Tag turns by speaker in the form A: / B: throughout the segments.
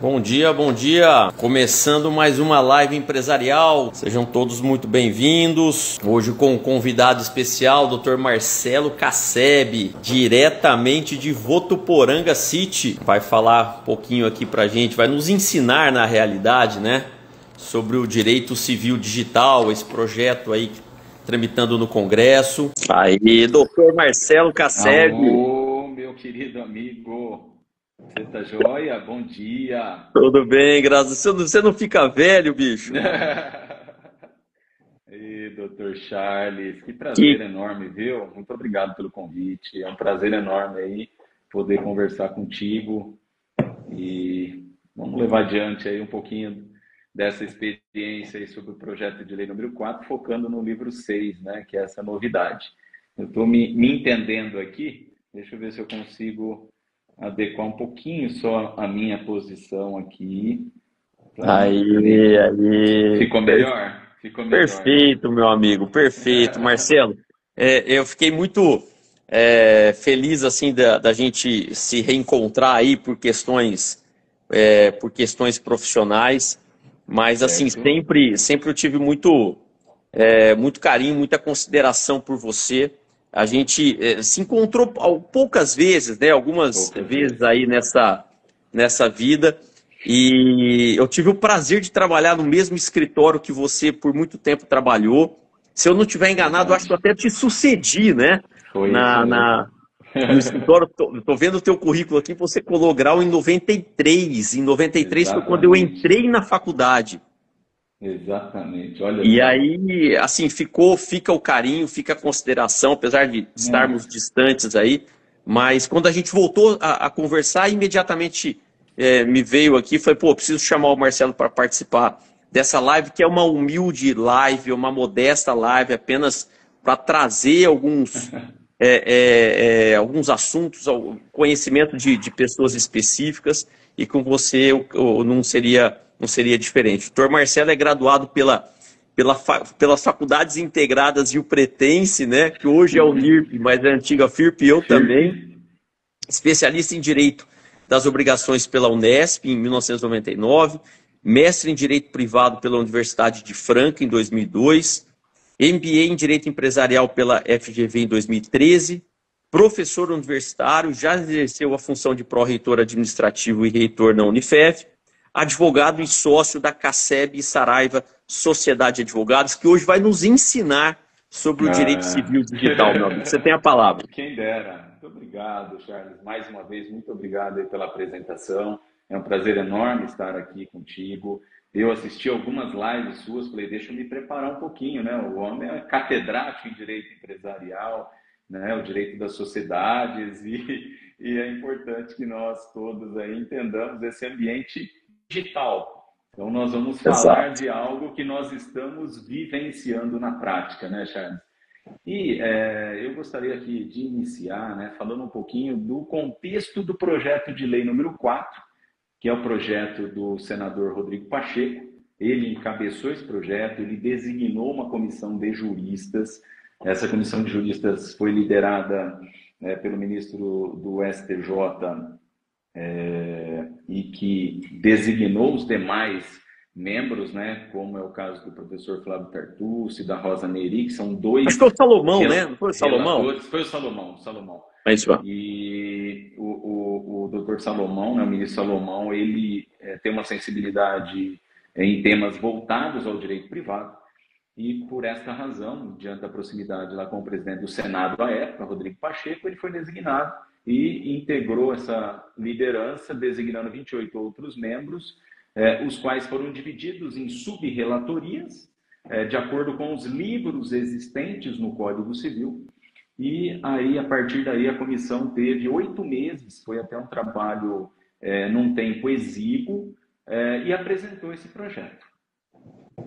A: Bom dia, bom dia! Começando mais uma live empresarial. Sejam todos muito bem-vindos. Hoje com um convidado especial, Dr. Marcelo Casseb, diretamente de Votuporanga City. Vai falar um pouquinho aqui pra gente, vai nos ensinar na realidade, né? Sobre o direito civil digital, esse projeto aí tramitando no Congresso. Aí, Dr. Marcelo Casseb.
B: Alô, meu querido amigo. Você tá joia? Bom dia.
A: Tudo bem, graças a Deus. Você não fica velho, bicho?
B: E doutor Charles, que prazer
A: Que
B: enorme, viu? Muito obrigado pelo convite. É um prazer enorme aí poder conversar contigo e vamos levar adiante aí um pouquinho dessa experiência aí sobre o projeto de lei número 4, focando no livro 6, né, que é essa novidade. Eu estou me entendendo aqui, deixa eu ver se eu consigo adequar um pouquinho só a minha posição aqui.
A: aí.
B: Ficou melhor? Ficou melhor, né?
A: Perfeito, meu amigo, perfeito. Marcelo, eu fiquei muito feliz assim da gente se reencontrar aí por questões profissionais, mas assim
B: Certo?
A: sempre eu tive muito carinho, muita consideração por você. A gente se encontrou poucas vezes, né? Algumas
B: Poucas
A: vezes
B: vezes.
A: aí nessa vida. E eu tive o prazer de trabalhar no mesmo escritório que você por muito tempo trabalhou. Se eu não estiver enganado, acho que eu
B: Verdade.
A: até te sucedi, né?
B: Foi isso
A: Na,
B: mesmo.
A: na, no escritório. Tô vendo o teu currículo aqui, você colou grau em 93. Em 93 foi quando eu
B: Exatamente.
A: entrei na faculdade.
B: Exatamente. Olha
A: E
B: só.
A: aí, assim, fica o carinho, fica a consideração, apesar de estarmos
B: É.
A: distantes aí, mas quando a gente voltou a conversar, imediatamente me veio aqui, foi, pô, preciso chamar o Marcelo para participar dessa live, que é uma humilde live, uma modesta live, apenas para trazer alguns assuntos, conhecimento de pessoas específicas, e com você não seria diferente. O doutor Marcelo é graduado pelas Faculdades Integradas Rio Pretense, né, que hoje é o NIRP, mas é a antiga FIRP, e eu também,
B: FIRP.
A: especialista em Direito das Obrigações pela Unesp, em 1999, mestre em Direito Privado pela Universidade de Franca, em 2002, MBA em Direito Empresarial pela FGV em 2013, professor universitário, já exerceu a função de pró-reitor administrativo e reitor na Unifev, advogado e sócio da Casseb e Saraiva Sociedade de Advogados, que hoje vai nos ensinar sobre o direito
B: Ah,
A: civil digital, meu amigo. Você tem a palavra.
B: quem dera. Muito obrigado, Charles. Mais uma vez, muito obrigado aí pela apresentação. É um prazer enorme estar aqui contigo. Eu assisti algumas lives suas, falei, deixa eu me preparar um pouquinho, né? O homem é catedrático em direito empresarial, né? O direito das sociedades e é importante que nós todos aí entendamos esse ambiente digital. Então, nós vamos falar
A: Exato.
B: de algo que nós estamos vivenciando na prática, né, Charles? E eu gostaria aqui de iniciar, né, falando um pouquinho do contexto do projeto de lei número 4, que é o projeto do senador Rodrigo Pacheco. Ele encabeçou esse projeto, ele designou uma comissão de juristas. Essa comissão de juristas foi liderada pelo ministro do STJ, e que designou os demais membros, né, como é o caso do professor Flávio Tartucci, da Rosa Neri, que são
A: Acho que foi
B: dois
A: o Salomão, né? Não foi o Salomão?
B: relatores. Foi o Salomão, Salomão.
A: É isso, ó.
B: E o doutor Salomão, né, o ministro Salomão, ele tem uma sensibilidade em temas voltados ao direito privado, e por esta razão, diante da proximidade lá com o presidente do Senado à época, Rodrigo Pacheco, ele foi designado e integrou essa liderança, designando 28 outros membros, os quais foram divididos em sub-relatorias, de acordo com os livros existentes no Código Civil. E aí, a partir daí, a comissão teve 8 meses, foi até um trabalho num tempo exíguo, e apresentou esse projeto.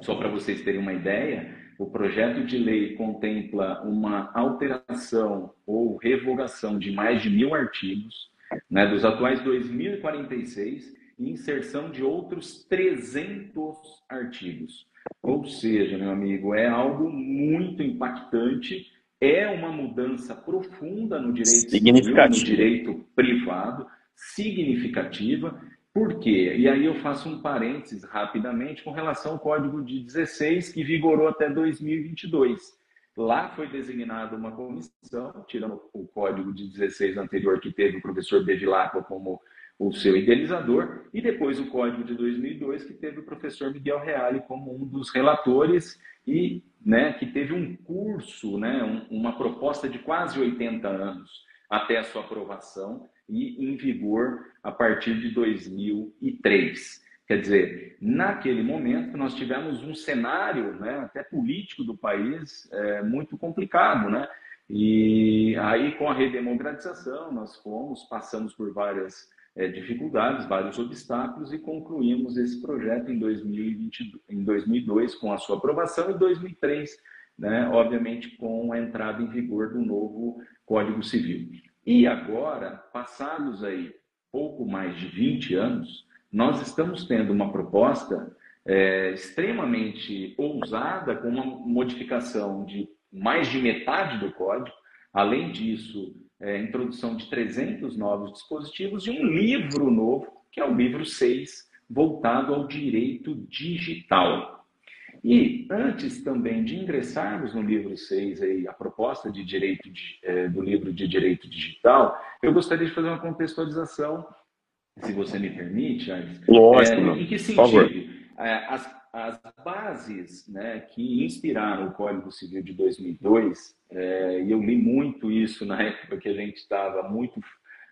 B: Só para vocês terem uma ideia, o projeto de lei contempla uma alteração ou revogação de mais de 1.000 artigos, né, dos atuais 2.046, e inserção de outros 300 artigos. Ou seja, meu amigo, é algo muito impactante, é uma mudança profunda no direito civil e no
A: Significativo.
B: direito privado, significativa, Por quê? E aí eu faço um parênteses rapidamente com relação ao Código de 16, que vigorou até 2022. Lá foi designada uma comissão, tirando o Código de 16 anterior, que teve o professor Bevilacqua como o seu idealizador, e depois o Código de 2002, que teve o professor Miguel Reale como um dos relatores e, né, que teve um curso, né, uma proposta de quase 80 anos até a sua aprovação e em vigor a partir de 2003. Quer dizer, naquele momento nós tivemos um cenário, né, até político do país muito complicado, né? E aí com a redemocratização nós passamos por várias dificuldades, vários obstáculos e concluímos esse projeto em 2002 com a sua aprovação e 2003, né, obviamente com a entrada em vigor do novo Código Civil. E agora, passados aí pouco mais de 20 anos, nós estamos tendo uma proposta extremamente ousada, com uma modificação de mais de metade do código. Além disso, introdução de 300 novos dispositivos e um livro novo, que é o livro 6, voltado ao direito digital. E antes também de ingressarmos no livro 6, aí, a proposta de direito do livro de direito digital, eu gostaria de fazer uma contextualização, se você me permite, Charles.
A: Lógico,
B: em que sentido? As bases, né, que inspiraram o Código Civil de 2002, e eu li muito isso na época que a gente estava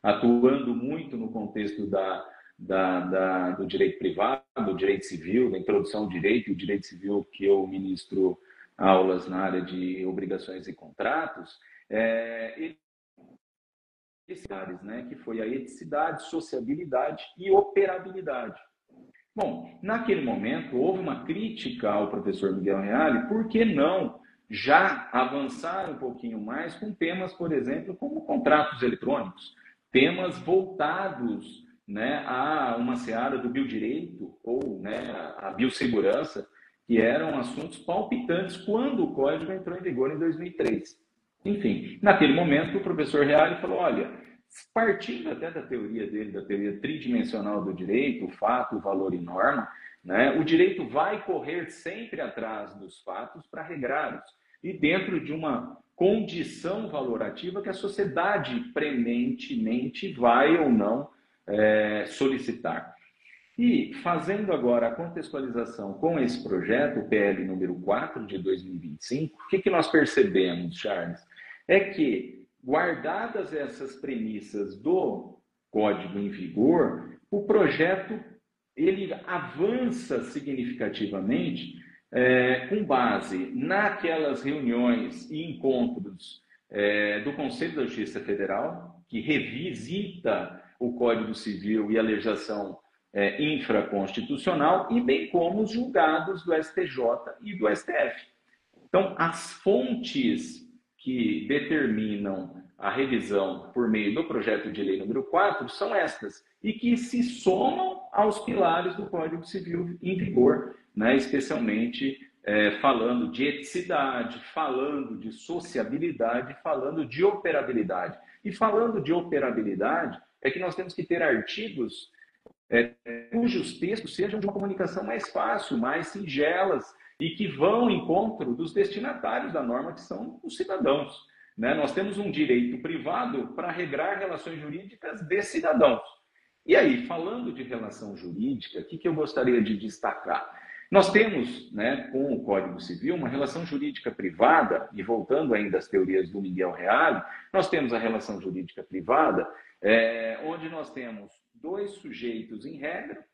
B: atuando muito no contexto do direito privado, do direito civil, da introdução ao direito, e o direito civil que eu ministro aulas na área de obrigações e contratos, né, que foi a eticidade, sociabilidade e operabilidade. Bom, naquele momento houve uma crítica ao professor Miguel Reale, por que não já avançar um pouquinho mais com temas, por exemplo, como contratos eletrônicos, temas voltados, né, a uma seara do biodireito ou, né, a biossegurança, que eram assuntos palpitantes quando o Código entrou em vigor em 2003. Enfim, naquele momento o professor Reale falou, olha, partindo até da teoria dele, da teoria tridimensional do direito, fato, valor e norma, né, o direito vai correr sempre atrás dos fatos para regrá-los e dentro de uma condição valorativa que a sociedade prementemente vai ou não solicitar. E fazendo agora a contextualização com esse projeto, o PL número 4 de 2025, o que nós percebemos, Charles? É que, guardadas essas premissas do Código em vigor, o projeto ele avança significativamente com base naquelas reuniões e encontros do Conselho da Justiça Federal, que revisita o Código Civil e a legislação infraconstitucional, e bem como os julgados do STJ e do STF. Então, as fontes que determinam a revisão por meio do projeto de lei número 4 são estas, e que se somam aos pilares do Código Civil em vigor, né? Especialmente falando de eticidade, falando de sociabilidade, falando de operabilidade. E falando de operabilidade, é que nós temos que ter artigos cujos textos sejam de uma comunicação mais fácil, mais singelas, e que vão ao encontro dos destinatários da norma, que são os cidadãos. Né? Nós temos um direito privado para regrar relações jurídicas de cidadãos. E aí, falando de relação jurídica, o que eu gostaria de destacar? Nós temos, né, com o Código Civil, uma relação jurídica privada, e voltando ainda às teorias do Miguel Reale, nós temos a relação jurídica privada, onde nós temos dois sujeitos em regra,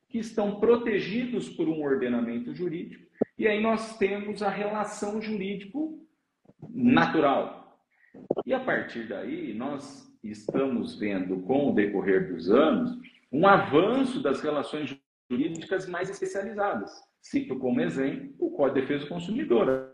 B: que estão protegidos por um ordenamento jurídico, e aí nós temos a relação jurídico natural. E a partir daí, nós estamos vendo, com o decorrer dos anos, um avanço das relações jurídicas mais especializadas. Cito como exemplo o Código de Defesa do Consumidor,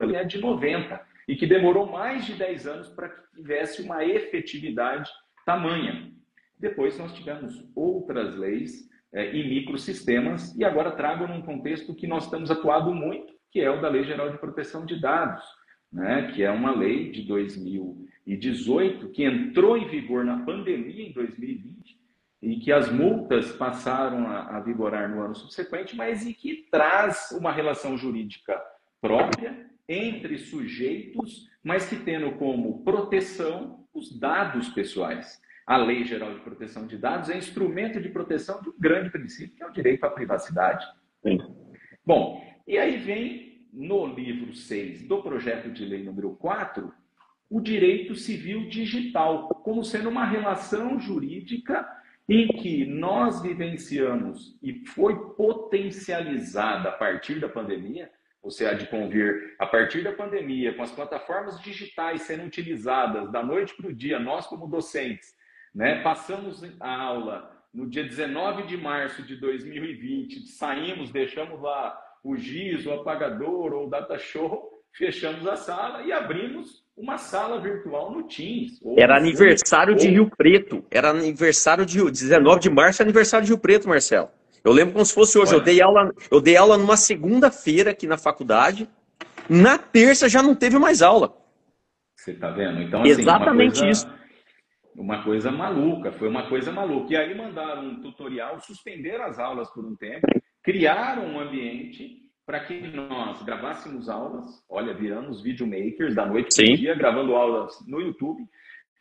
B: ele é de 90, e que demorou mais de 10 anos para que tivesse uma efetividade tamanha. Depois nós tivemos outras leis e microsistemas, e agora trago num contexto que nós estamos atuando muito, que é o da Lei Geral de Proteção de Dados, né? Que é uma lei de 2018, que entrou em vigor na pandemia em 2020, e que as multas passaram a vigorar no ano subsequente, mas e que traz uma relação jurídica própria entre sujeitos, mas que tendo como proteção os dados pessoais. A Lei Geral de Proteção de Dados é instrumento de proteção de um grande princípio, que é o direito à privacidade.
A: Sim.
B: Bom, e aí vem no livro 6 do projeto de lei número 4, o direito civil digital, como sendo uma relação jurídica em que nós vivenciamos e foi potencializada a partir da pandemia. Você há de convir, a partir da pandemia, com as plataformas digitais sendo utilizadas da noite para o dia, nós como docentes, né, passamos a aula no dia 19 de março de 2020, saímos, deixamos lá o giz, o apagador ou o data show, fechamos a sala e abrimos uma sala virtual no Teams.
A: Era aniversário de Rio Preto. Era aniversário de 19 de março, aniversário de Rio Preto, Marcelo. Eu lembro como se fosse hoje. Eu dei aula numa segunda-feira aqui na faculdade. Na terça já não teve mais aula.
B: Você está vendo? Então, assim,
A: exatamente isso.
B: Uma coisa maluca, foi uma coisa maluca. E aí mandaram um tutorial, suspenderam as aulas por um tempo, criaram um ambiente para que nós gravássemos aulas, olha, viramos videomakers da noite para o dia, gravando aulas no YouTube,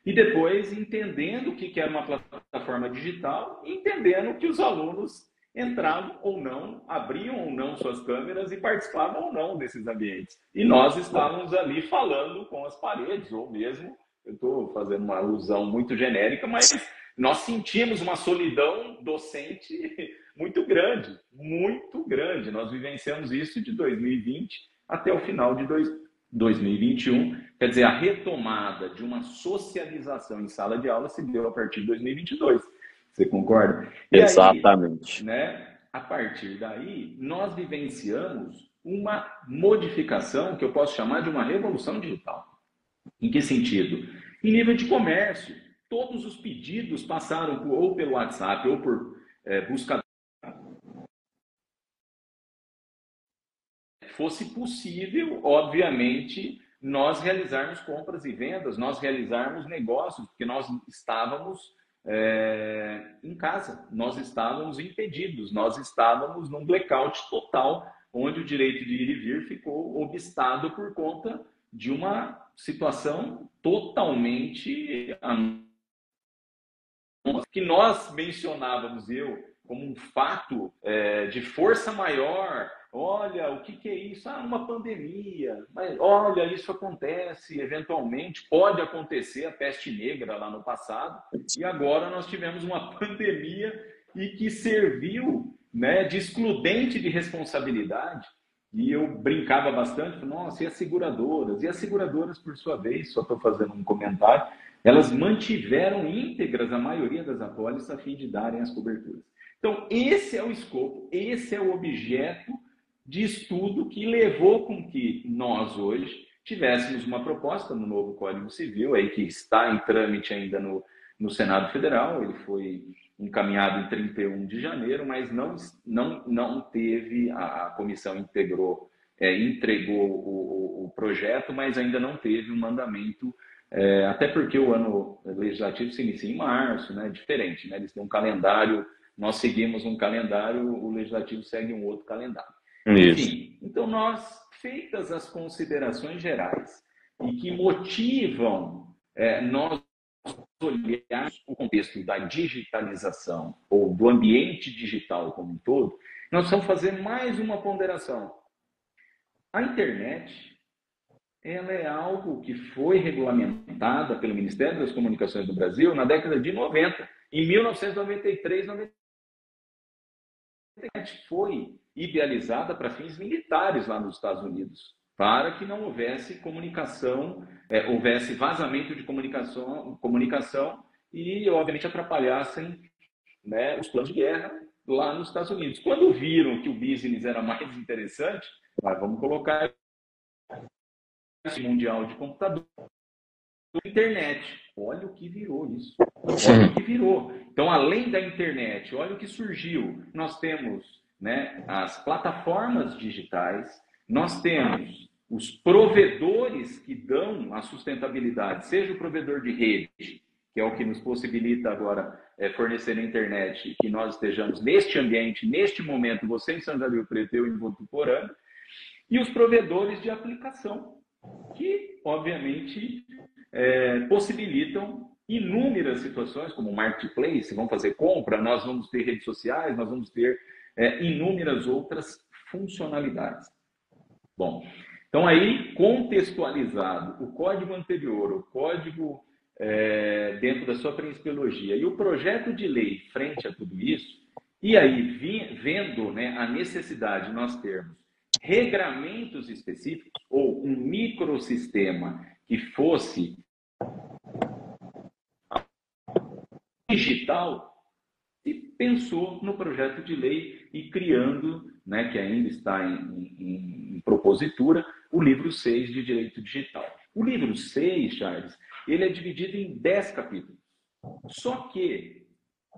B: e depois entendendo o que era uma plataforma digital, entendendo que os alunos entravam ou não, abriam ou não suas câmeras e participavam ou não desses ambientes. E nós estávamos ali falando com as paredes, ou mesmo, eu estou fazendo uma alusão muito genérica, mas nós sentimos uma solidão docente muito grande, muito grande. Nós vivenciamos isso de 2020 até o final de 2021. Quer dizer, a retomada de uma socialização em sala de aula se deu a partir de 2022. Você concorda?
A: Exatamente.
B: Aí, né, a partir daí, nós vivenciamos uma modificação que eu posso chamar de uma revolução digital. Em que sentido? Em nível de comércio, todos os pedidos passaram ou pelo WhatsApp ou por buscador. Fosse possível, obviamente, nós realizarmos compras e vendas, nós realizarmos negócios, porque nós estávamos em casa, nós estávamos impedidos, nós estávamos num blackout total, onde o direito de ir e vir ficou obstado por conta de uma situação totalmente que nós mencionávamos como um fato de força maior. Olha, o que é isso? Uma pandemia. Mas olha, isso acontece eventualmente, pode acontecer a peste negra lá no passado, e agora nós tivemos uma pandemia e que serviu, né, de excludente de responsabilidade. E eu brincava bastante, nossa, e as seguradoras? E as seguradoras, por sua vez, só estou fazendo um comentário, elas mantiveram íntegras a maioria das apólices a fim de darem as coberturas. Então, esse é o escopo, esse é o objeto de estudo que levou com que nós, hoje, tivéssemos uma proposta no novo Código Civil, aí que está em trâmite ainda no Senado Federal. Ele foi encaminhado em 31 de janeiro, mas não teve, a comissão entregou o projeto, mas ainda não teve um mandamento, até porque o ano legislativo se inicia em março, né? Diferente, né? Eles têm um calendário, nós seguimos um calendário, o legislativo segue um outro calendário.
A: Isso.
B: Enfim, então nós, feitas as considerações gerais e que motivam nós olhar o contexto da digitalização ou do ambiente digital como um todo, nós vamos fazer mais uma ponderação. A internet, ela é algo que foi regulamentada pelo Ministério das Comunicações do Brasil na década de 90. Em 1993, 94, a internet foi idealizada para fins militares lá nos Estados Unidos, para que não houvesse comunicação, houvesse vazamento de comunicação e, obviamente, atrapalhassem, né, os planos de guerra lá nos Estados Unidos. Quando viram que o business era mais interessante, vamos colocar esse mundial de computador, internet. Olha o que virou isso. Olha o que virou. Então, além da internet, olha o que surgiu. Nós temos, né, as plataformas digitais, nós temos os provedores que dão a sustentabilidade, seja o provedor de rede, que é o que nos possibilita agora fornecer a internet, que nós estejamos neste ambiente, neste momento, você em São José do Rio Preto, eu em Votuporanga, e os provedores de aplicação, que, obviamente, possibilitam inúmeras situações, como marketplace, vamos fazer compra, nós vamos ter redes sociais, nós vamos ter inúmeras outras funcionalidades. Bom, então aí, contextualizado o código anterior, o código dentro da sua principiologia e o projeto de lei frente a tudo isso, e aí vendo, né, a necessidade de nós termos regramentos específicos ou um microsistema que fosse digital, e pensou no projeto de lei e criando, né, que ainda está em propositura, o livro 6 de Direito Digital. O livro 6, Charles, ele é dividido em 10 capítulos. Só que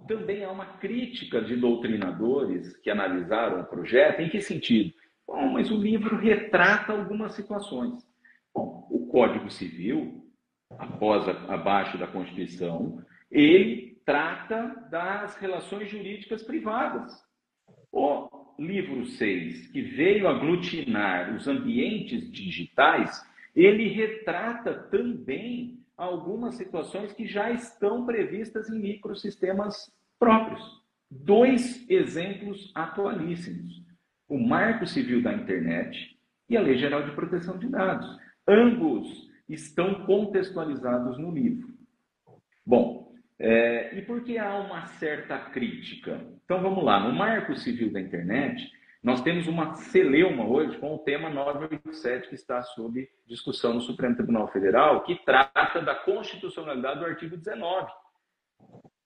B: também há uma crítica de doutrinadores que analisaram o projeto. Em que sentido? Bom, mas o livro retrata algumas situações. Bom, o Código Civil, abaixo da Constituição, ele trata das relações jurídicas privadas. O livro 6, que veio aglutinar os ambientes digitais, ele retrata também algumas situações que já estão previstas em microsistemas próprios. 2 exemplos atualíssimos: o Marco Civil da Internet e a Lei Geral de Proteção de Dados. Ambos estão contextualizados no livro. Bom, e por que há uma certa crítica? Então vamos lá, no Marco Civil da Internet, nós temos uma celeuma hoje com o tema 987 que está sob discussão no Supremo Tribunal Federal, que trata da constitucionalidade do artigo 19,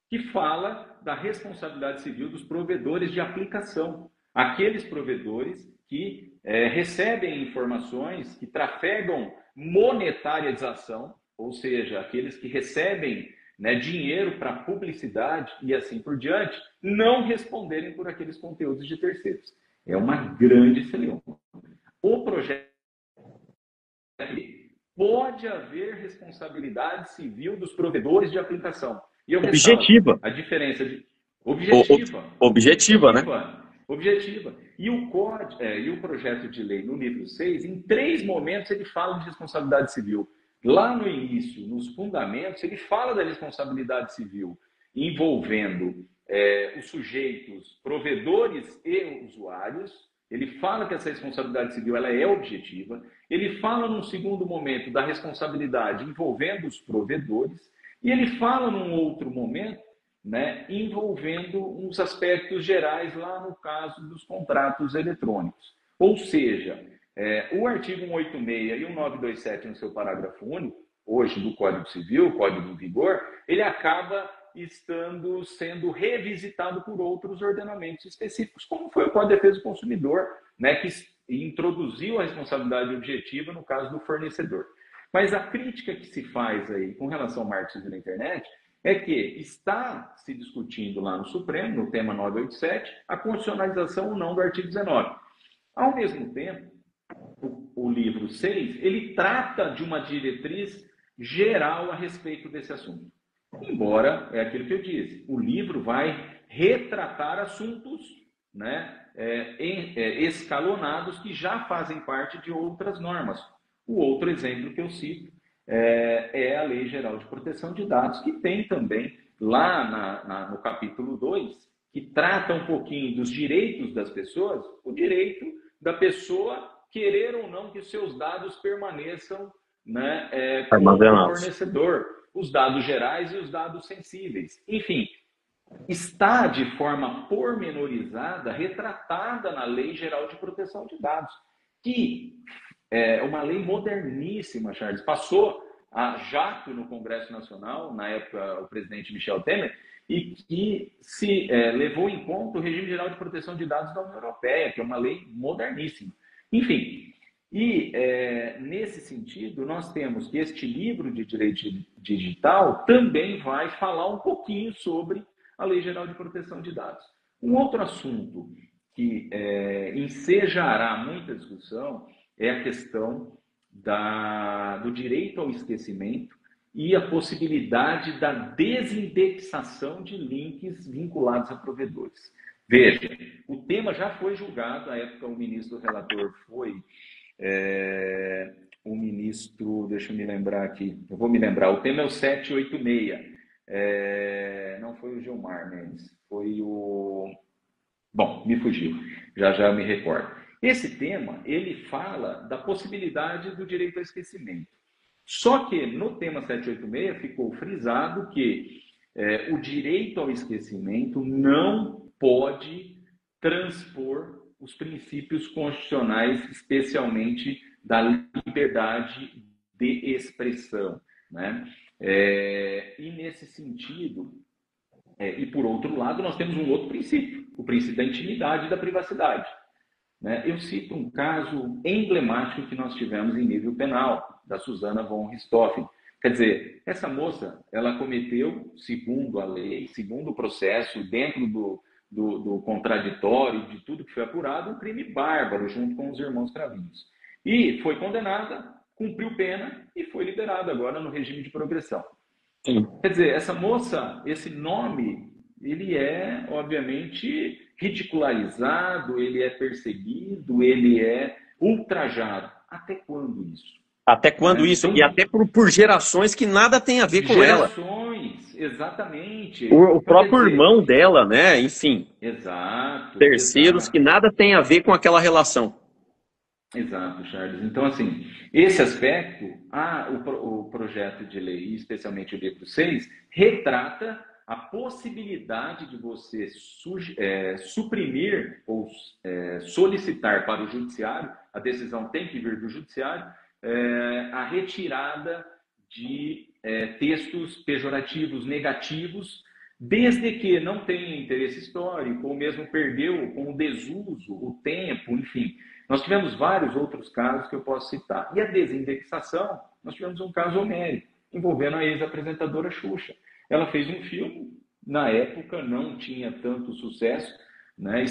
B: que fala da responsabilidade civil dos provedores de aplicação. Aqueles provedores que recebem informações, que trafegam monetarização, ou seja, aqueles que recebem, né, dinheiro para publicidade e assim por diante, não responderem por aqueles conteúdos de terceiros. É uma grande celeuma. O projeto pode haver responsabilidade civil dos provedores de aplicação. E eu
A: Objetiva.
B: A diferença de
A: objetiva, né?
B: Objetiva. E o projeto de lei no livro 6, em 3 momentos ele fala de responsabilidade civil. Lá no início, nos fundamentos, ele fala da responsabilidade civil envolvendo os sujeitos, provedores e usuários. Ele fala que essa responsabilidade civil ela é objetiva. Ele fala, num segundo momento, da responsabilidade envolvendo os provedores. E ele fala, num outro momento, né, envolvendo uns aspectos gerais lá no caso dos contratos eletrônicos. Ou seja, o artigo 186 e o 927, no seu parágrafo único, hoje do Código Civil, Código em vigor, ele acaba sendo revisitado por outros ordenamentos específicos, como foi o Código de Defesa do Consumidor, né, que introduziu a responsabilidade objetiva no caso do fornecedor. Mas a crítica que se faz aí com relação ao Marco Civil da Internet é que está se discutindo lá no Supremo, no tema 987, a constitucionalização ou não do artigo 19. Ao mesmo tempo, o livro 6, ele trata de uma diretriz geral a respeito desse assunto. Embora, é aquilo que eu disse, o livro vai retratar assuntos, né, escalonados que já fazem parte de outras normas. O outro exemplo que eu cito é a Lei Geral de Proteção de Dados, que tem também lá no capítulo 2, que trata um pouquinho dos direitos das pessoas, o direito da pessoa querer ou não que seus dados permaneçam, né, com o fornecedor, os dados gerais e os dados sensíveis. Enfim, está de forma pormenorizada, retratada na Lei Geral de Proteção de Dados, que é uma lei moderníssima, Charles. Passou a jato no Congresso Nacional, na época o presidente Michel Temer, e que se levou em conta o Regime Geral de Proteção de Dados da União Europeia, que é uma lei moderníssima. Enfim, e nesse sentido, nós temos que este livro de direito digital também vai falar um pouquinho sobre a Lei Geral de Proteção de Dados. Um outro assunto que ensejará muita discussão é a questão do direito ao esquecimento e a possibilidade da desindexação de links vinculados a provedores. Veja, o tema já foi julgado, à época o ministro relator foi o ministro, deixa eu me lembrar aqui, eu vou me lembrar, o tema é o 786, não foi o Gilmar Mendes, foi o... Bom, me fugiu, já me recordo. Esse tema, ele fala da possibilidade do direito ao esquecimento. Só que no tema 786 ficou frisado que o direito ao esquecimento não pode transpor os princípios constitucionais, especialmente da liberdade de expressão, né? E nesse sentido, e por outro lado, nós temos um outro princípio, o princípio da intimidade e da privacidade. Né? Eu cito um caso emblemático que nós tivemos em nível penal, da Susana von Richthofen. Quer dizer, essa moça, ela cometeu, segundo a lei, segundo o processo, dentro do contraditório, de tudo que foi apurado, um crime bárbaro, junto com os irmãos Cravinhos. E foi condenada, cumpriu pena e foi liberada agora no regime de progressão. Sim. Quer dizer, essa moça, esse nome, ele é, obviamente, ridicularizado, ele é perseguido, ele é ultrajado. Até quando isso?
A: Até quando isso? Então, e até por gerações que nada tem a ver com ela.
B: Gerações, exatamente.
A: O próprio irmão dela, né? Enfim.
B: Exato.
A: Terceiros que nada tem a ver com aquela relação.
B: Exato, Charles. Então, assim, esse aspecto, o projeto de lei, especialmente o livro 6, retrata a possibilidade de você suprimir ou solicitar para o judiciário, a decisão tem que vir do judiciário, a retirada de textos pejorativos, negativos, desde que não tenha interesse histórico, ou mesmo perdeu com o desuso, o tempo, enfim. Nós tivemos vários outros casos que eu posso citar. E a desindexação, nós tivemos um caso homérico, envolvendo a ex-apresentadora Xuxa. Ela fez um filme, na época não tinha tanto sucesso, né?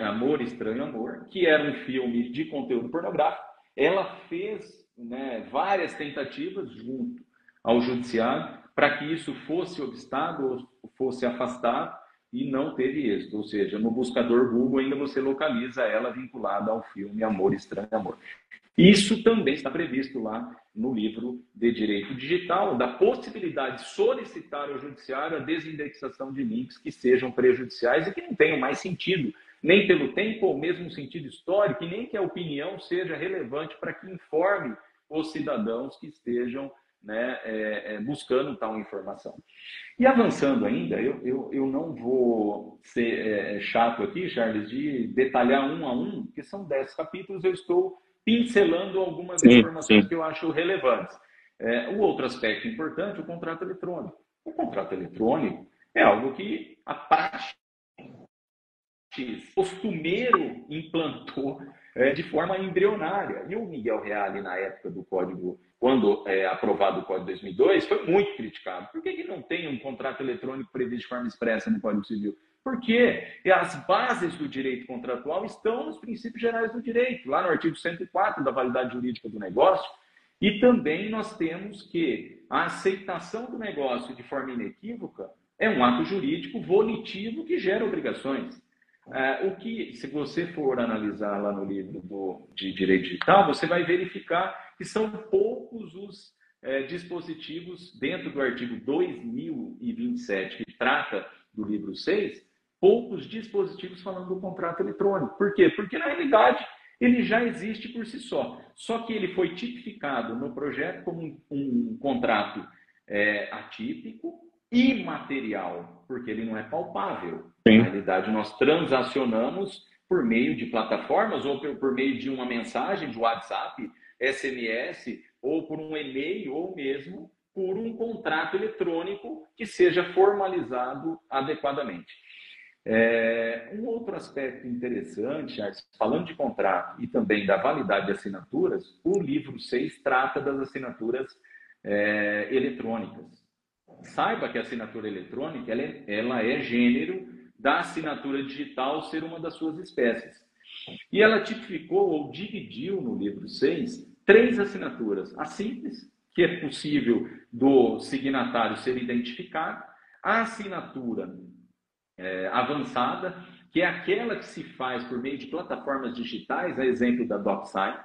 B: Amor, Estranho Amor, que era um filme de conteúdo pornográfico. Ela fez, né, várias tentativas junto ao judiciário para que isso fosse obstado ou fosse afastado e não teve êxito. Ou seja, no buscador Google ainda você localiza ela vinculada ao filme Amor, Estranho Amor. Isso também está previsto lá no livro de Direito Digital, da possibilidade de solicitar ao judiciário a desindexação de links que sejam prejudiciais e que não tenham mais sentido, nem pelo tempo ou mesmo sentido histórico, e nem que a opinião seja relevante para que informe os cidadãos que estejam, né, buscando tal informação. E avançando ainda, eu não vou ser chato aqui, Charles, de detalhar um a um, porque são 10 capítulos, eu estou pincelando algumas informações que eu acho relevantes. O outro aspecto importante, o contrato eletrônico. O contrato eletrônico é algo que a prática costumeiro implantou de forma embrionária. E o Miguel Reale, na época do Código, quando aprovado o Código de 2002, foi muito criticado. Por que não tem um contrato eletrônico previsto de forma expressa no Código Civil? Porque as bases do direito contratual estão nos princípios gerais do direito, lá no artigo 104 da validade jurídica do negócio, e também nós temos que a aceitação do negócio de forma inequívoca é um ato jurídico volitivo que gera obrigações. O que, se você for analisar lá no livro de Direito Digital, você vai verificar que são poucos os dispositivos dentro do artigo 2027, que trata do livro 6, poucos dispositivos falando do contrato eletrônico. Por quê? Porque, na realidade, ele já existe por si só. Só que ele foi tipificado no projeto como um contrato atípico, imaterial, porque ele não é palpável. Sim. Na realidade, nós transacionamos por meio de plataformas ou por meio de uma mensagem de WhatsApp, SMS, ou por um e-mail, ou mesmo por um contrato eletrônico que seja formalizado adequadamente. Um outro aspecto interessante, falando de contrato e também da validade de assinaturas, o livro 6 trata das assinaturas eletrônicas. Saiba que a assinatura eletrônica ela é gênero da assinatura digital ser uma das suas espécies. E ela tipificou ou dividiu no livro 6 3 assinaturas: a simples, que é possível do signatário ser identificado, a assinatura avançada, que é aquela que se faz por meio de plataformas digitais, a exemplo da DocSign,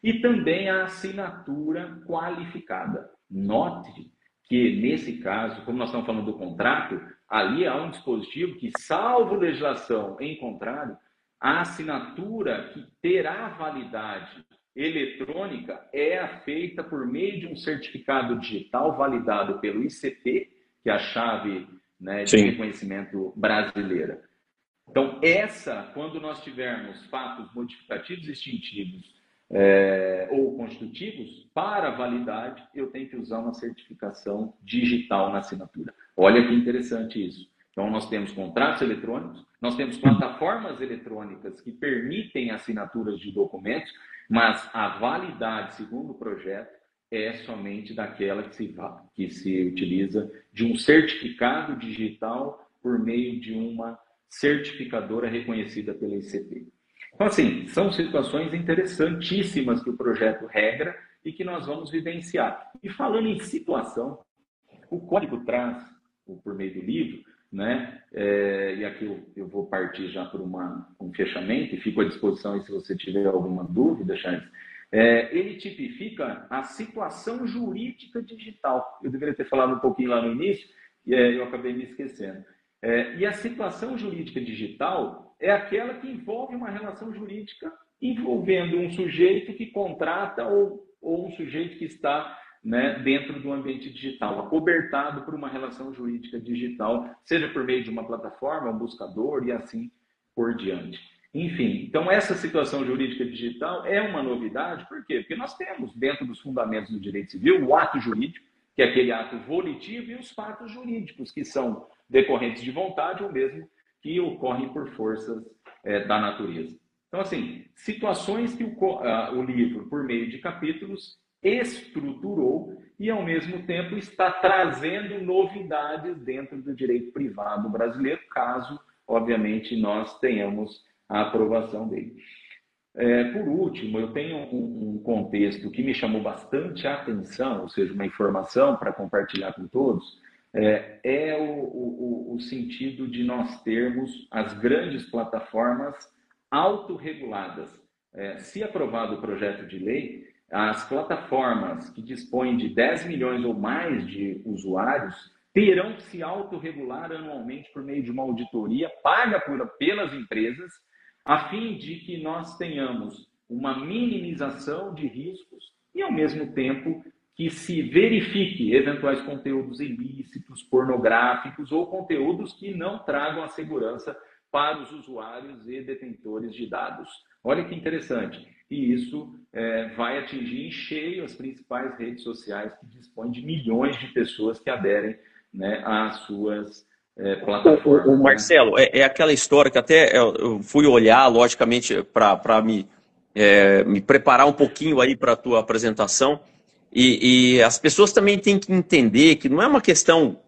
B: e também a assinatura qualificada. Note que, nesse caso, como nós estamos falando do contrato, ali há um dispositivo que, salvo legislação em contrário, a assinatura que terá validade eletrônica é feita por meio de um certificado digital validado pelo ICP, que é a chave, né, de reconhecimento brasileira. Então, quando nós tivermos fatos modificativos extintivos ou constitutivos, para validade, eu tenho que usar uma certificação digital na assinatura. Olha que interessante isso. Então, nós temos contratos eletrônicos, nós temos plataformas eletrônicas que permitem assinaturas de documentos, mas a validade, segundo o projeto, é somente daquela que se utiliza de um certificado digital por meio de uma certificadora reconhecida pela ICP. Então, assim, são situações interessantíssimas que o projeto regra e que nós vamos vivenciar. E falando em situação, o código traz, por meio do livro, né, e aqui eu vou partir já por um fechamento, e fico à disposição aí se você tiver alguma dúvida, Charles. Ele tipifica a situação jurídica digital. Eu deveria ter falado um pouquinho lá no início, e eu acabei me esquecendo. E a situação jurídica digital é aquela que envolve uma relação jurídica envolvendo um sujeito que contrata ou um sujeito que está, né, dentro do ambiente digital, acobertado por uma relação jurídica digital, seja por meio de uma plataforma, um buscador e assim por diante. Enfim, então essa situação jurídica digital é uma novidade, por quê? Porque nós temos dentro dos fundamentos do direito civil o ato jurídico, que é aquele ato volitivo, e os fatos jurídicos, que são decorrentes de vontade ou mesmo que ocorrem por forças da natureza. Então, assim, situações que o livro, por meio de capítulos, estruturou e, ao mesmo tempo, está trazendo novidades dentro do direito privado brasileiro, caso, obviamente, nós tenhamos a aprovação dele. Por último, eu tenho um contexto que me chamou bastante a atenção, ou seja, uma informação para compartilhar com todos, o sentido de nós termos as grandes plataformas autorreguladas. Se aprovado o projeto de lei, as plataformas que dispõem de 10 milhões ou mais de usuários terão que se autorregular anualmente por meio de uma auditoria paga pelas empresas, a fim de que nós tenhamos uma minimização de riscos e, ao mesmo tempo, que se verifique eventuais conteúdos ilícitos, pornográficos ou conteúdos que não tragam a segurança para os usuários e detentores de dados. Olha que interessante. E isso vai atingir em cheio as principais redes sociais que dispõem de milhões de pessoas que aderem, né, às suas plataformas.
A: O Marcelo, é aquela história que até eu fui olhar, logicamente, para me preparar um pouquinho aí para a tua apresentação. E as pessoas também têm que entender que não é uma questão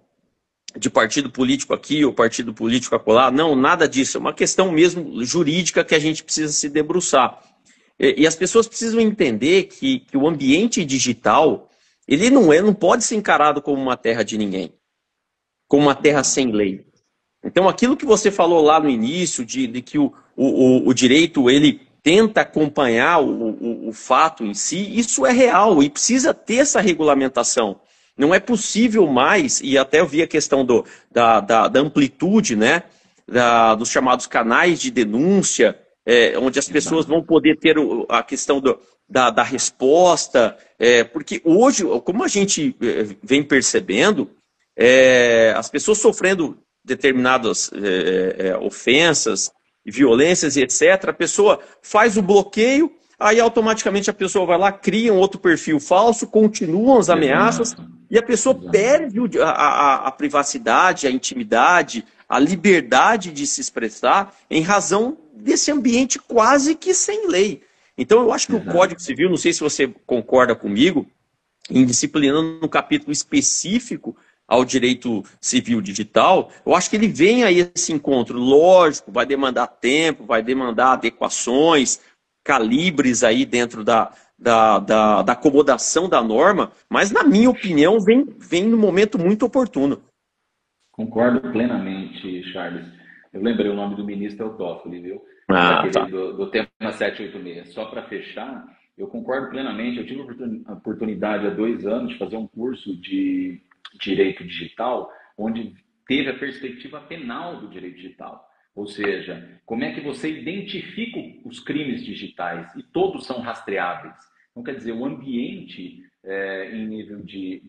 A: de partido político aqui ou partido político acolá, não, nada disso. É uma questão mesmo jurídica que a gente precisa se debruçar. E as pessoas precisam entender que o ambiente digital, ele não pode ser encarado como uma terra de ninguém, como uma terra sem lei. Então, aquilo que você falou lá no início, de que o direito, ele tenta acompanhar o fato em si, isso é real e precisa ter essa regulamentação. Não é possível mais, e até eu vi a questão da amplitude, né, dos chamados canais de denúncia, onde as pessoas vão poder ter a questão da resposta, porque hoje, como a gente vem percebendo, as pessoas sofrendo determinadas ofensas, violências e etc., a pessoa faz o bloqueio, aí automaticamente a pessoa vai lá, cria um outro perfil falso, continuam as ameaças, e a pessoa perde a privacidade, a intimidade, a liberdade de se expressar em razão desse ambiente quase que sem lei. Então eu acho que o Código Civil, não sei se você concorda comigo, em disciplinando um capítulo específico ao direito civil digital, eu acho que ele vem a esse encontro. Lógico, vai demandar tempo, vai demandar adequações, calibres aí dentro da acomodação da norma, mas, na minha opinião, vem num momento muito oportuno.
B: Concordo plenamente, Charles. Eu lembrei o nome do ministro, é o Toffoli, viu?
A: Ah, tá.
B: Do tema 786. Só para fechar, eu concordo plenamente. Eu tive a oportunidade há 2 anos de fazer um curso de direito digital, onde teve a perspectiva penal do direito digital. Ou seja, como é que você identifica os crimes digitais? E todos são rastreáveis. Então, quer dizer, o ambiente em nível de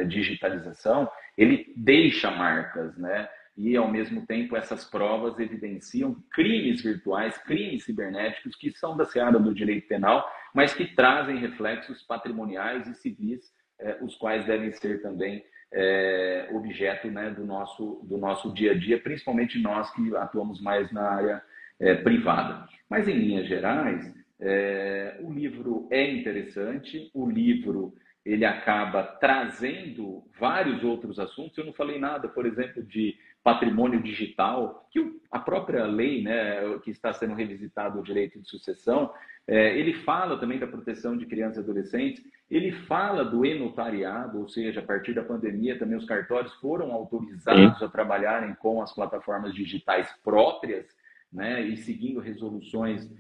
B: digitalização, ele deixa marcas, né? E, ao mesmo tempo, essas provas evidenciam crimes virtuais, crimes cibernéticos, que são da seara do direito penal, mas que trazem reflexos patrimoniais e civis, os quais devem ser também objeto, né, do nosso dia a dia, principalmente nós que atuamos mais na área privada. Mas, em linhas gerais, o livro é interessante, o livro ele acaba trazendo vários outros assuntos. Eu não falei nada, por exemplo, de patrimônio digital, que a própria lei, né, que está sendo revisitado, o direito de sucessão, ele fala também da proteção de crianças e adolescentes, ele fala do e-notariado, ou seja, a partir da pandemia também os cartórios foram autorizados a trabalharem com as plataformas digitais próprias, né, e seguindo resoluções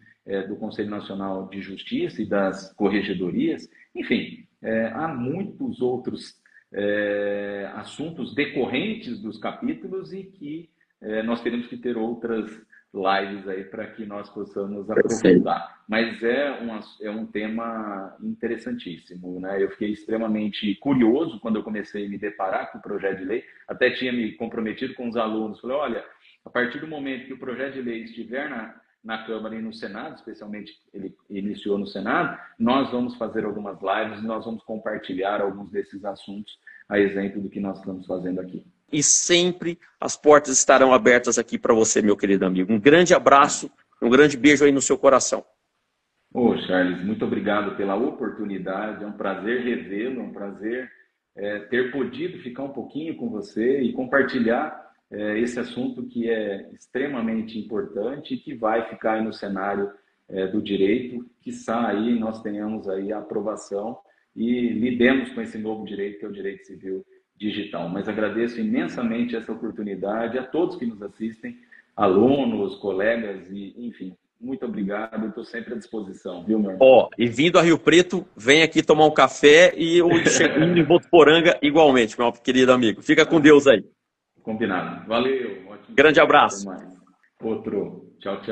B: do Conselho Nacional de Justiça e das corregedorias. Enfim, há muitos outros assuntos decorrentes dos capítulos e que nós teremos que ter outras lives aí para que nós possamos aprofundar. Mas é um tema interessantíssimo, né? Eu fiquei extremamente curioso quando eu comecei a me deparar com o projeto de lei, até tinha me comprometido com os alunos, falei, olha, a partir do momento que o projeto de lei estiver na Câmara e no Senado, especialmente ele iniciou no Senado, nós vamos fazer algumas lives e nós vamos compartilhar alguns desses assuntos, a exemplo do que nós estamos fazendo aqui.
A: E sempre as portas estarão abertas aqui para você, meu querido amigo. Um grande abraço, um grande beijo aí no seu coração.
B: Ô, Charles, muito obrigado pela oportunidade, é um prazer revê-lo, é um prazer ter podido ficar um pouquinho com você e compartilhar esse assunto que é extremamente importante e que vai ficar aí no cenário do direito, quiçá aí nós tenhamos aí a aprovação e lidemos com esse novo direito, que é o direito civil digital. Mas agradeço imensamente essa oportunidade a todos que nos assistem, alunos, colegas e, enfim, muito obrigado, eu estou sempre à disposição, viu, meu irmão?
A: E vindo a Rio Preto, vem aqui tomar um café e chegando em Votuporanga igualmente, meu querido amigo. Fica com Deus aí.
B: Combinado. Valeu.
A: Grande abraço.
B: Outro. Tchau, tchau.